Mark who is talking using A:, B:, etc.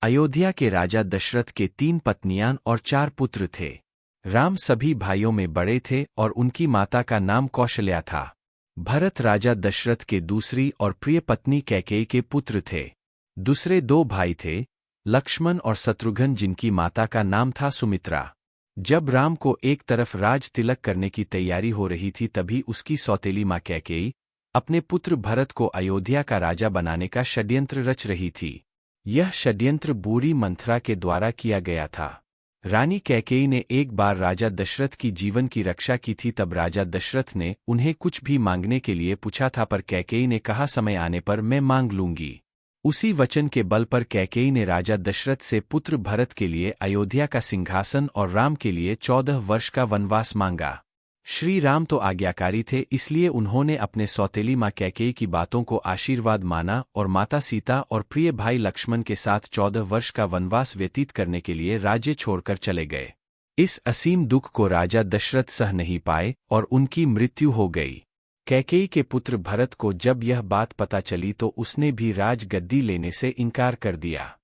A: अयोध्या के राजा दशरथ के 3 पत्नियां और 4 पुत्र थे। राम सभी भाइयों में बड़े थे और उनकी माता का नाम कौशल्या था। भरत राजा दशरथ के दूसरी और प्रिय पत्नी कैकेयी के पुत्र थे। दूसरे 2 भाई थे, लक्ष्मण और शत्रुघ्न, जिनकी माता का नाम था सुमित्रा। जब राम को एक तरफ राज तिलक करने की तैयारी हो रही थी, तभी उसकी सौतेली माँ कैकेयी अपने पुत्र भरत को अयोध्या का राजा बनाने का षड्यंत्र रच रही थी। यह षड्यंत्र बूढ़ी मंथरा के द्वारा किया गया था। रानी कैकेयी ने एक बार राजा दशरथ की जीवन की रक्षा की थी। तब राजा दशरथ ने उन्हें कुछ भी मांगने के लिए पूछा था, पर कैकेयी ने कहा, समय आने पर मैं मांग लूंगी। उसी वचन के बल पर कैकेयी ने राजा दशरथ से पुत्र भरत के लिए अयोध्या का सिंहासन और राम के लिए 14 वर्ष का वनवास मांगा। श्री राम तो आज्ञाकारी थे, इसलिए उन्होंने अपने सौतेली माँ कैकेयी की बातों को आशीर्वाद माना और माता सीता और प्रिय भाई लक्ष्मण के साथ 14 वर्ष का वनवास व्यतीत करने के लिए राज्य छोड़कर चले गए। इस असीम दुख को राजा दशरथ सह नहीं पाए और उनकी मृत्यु हो गई। कैकेयी के पुत्र भरत को जब यह बात पता चली तो उसने भी राजगद्दी लेने से इनकार कर दिया।